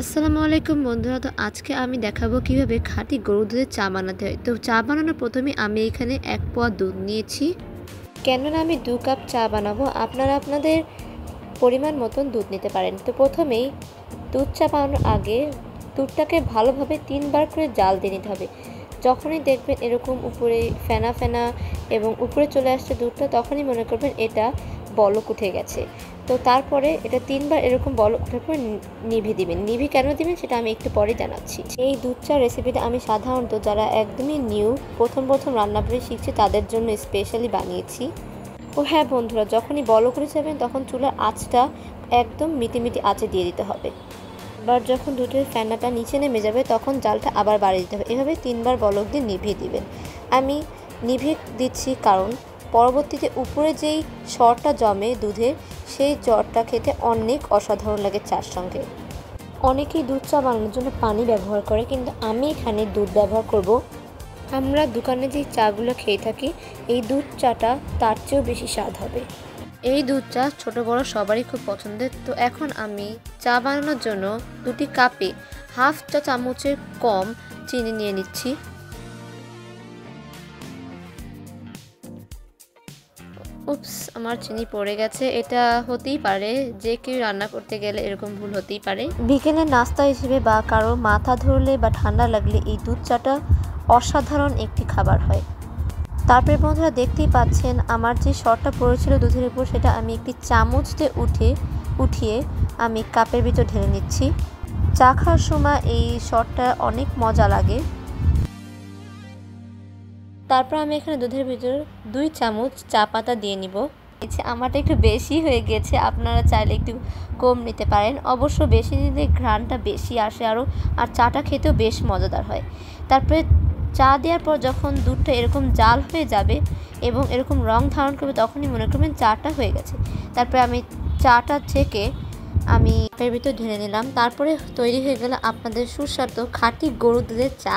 আসসালামু আলাইকুম বন্ধুরা। তো আজকে আমি দেখাবো কিভাবে খাঁটি গরুর দুধের চা বানাতে হয়। তো চা বানানোর প্রথমে আমি এখানে 1 পোয়া দুধ নিয়েছি। কেননা আমি 2 কাপ চা বানাবো, আপনারা আপনাদের পরিমাণ মতন দুধ নিতে পারেন। তো প্রথমেই দুধ চা বানানোর আগে দুধটাকে ভালোভাবে 3 বার করে জাল দিয়ে নিতে হবে। যখনই দেখবেন এরকম উপরে ফেনা ফেনা এবং উপরে চলে আসছে দুধটা, তখনই মনে করবেন এটা বলক উঠে গেছে। তো তারপরে এটা 3 বার এরকম বলক ওঠার পর নিভে দিবেন। নিভে কেন দিবেন সেটা আমি একটু পরে জানাচ্ছি। এই দুধ চা রেসিপিটা আমি সাধারণত যারা একদমই নিউ প্রথম রান্না করে শিখছে তাদের জন্য স্পেশালি বানিয়েছি। ও হ্যাঁ বন্ধুরা, যখনই বলক উঠে যাবেন তখন চুলার আঁচটা একদম মিটি আঁচে দিয়ে দিতে হবে। এবার যখন দুধের ফেনাটা নিচে নেমে যাবে তখন জালটা আবার বাড়িয়ে দিতে হবে। এভাবে 3 বার বলক দিয়ে নিভিয়ে দিবেন। আমি নিভিয়ে দিচ্ছি কারণ পরবর্তীতে উপরে যেই সরটা জমে দুধের, সেই জলটা খেতে অনেক অসাধারণ লাগে চার সঙ্গে। অনেকেই দুধ চা বানানোর জন্য পানি ব্যবহার করে, কিন্তু আমি এখানে দুধ ব্যবহার করব। আমরা দোকানে যে চাগুলো খেয়ে থাকি এই দুধ চাটা তার চেয়েও বেশি স্বাদ হবে। এই দুধ চা ছোট বড় সবারই খুব পছন্দের। তো এখন আমি চা বানানোর জন্য 2টি কাপে হাফ চা চামচের কম চিনি নিয়ে নিচ্ছি। উপস, আমার চিনি পড়ে গেছে। এটা হতেই পারে, যে কেউ রান্না করতে গেলে এরকম ভুল হতেই পারে। বিকেলের নাস্তা হিসেবে বা কারো মাথা ধরলে বা ঠান্ডা লাগলে এই দুধ চাটা অসাধারণ একটি খাবার হয়। তারপরে বন্ধুরা দেখতেই পাচ্ছেন আমার যে সরটা পড়েছিল দুধের উপর, সেটা আমি একটি চামচ দিয়ে উঠিয়ে আমি কাপের ভিতর ঢেলে নিচ্ছি। চা খাওয়ার সময় এই সরটা অনেক মজা লাগে। তারপর আমি এখানে দুধের ভিতর 2 চামচ চা পাতা দিয়ে নিব। আমারটা একটু বেশি হয়ে গেছে, আপনারা চাইলে একটু কম নিতে পারেন। অবশ্য বেশি নিলে ঘ্রাণটা বেশি আসে আরও, আর চাটা খেতেও বেশ মজাদার হয়। তারপরে চা দেওয়ার পর যখন দুধটা এরকম জাল হয়ে যাবে এবং এরকম রং ধারণ করবে, তখনই মনে করবেন চাটা হয়ে গেছে। তারপরে আমি চাটা ছেঁকে আমি কাপের ভিতর ঢেলে নিলাম। তারপরে তৈরি হয়ে গেল আপনাদের সুস্বাদু খাঁটি গরুর দুধের চা।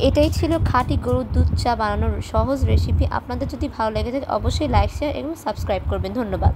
এটাই ছিল খাঁটি গরুর দুধ চা বানানোর সহজ রেসিপি। আপনাদের যদি ভালো লেগে থাকে অবশ্যই লাইক, শেয়ার এবং সাবস্ক্রাইব করবেন। ধন্যবাদ।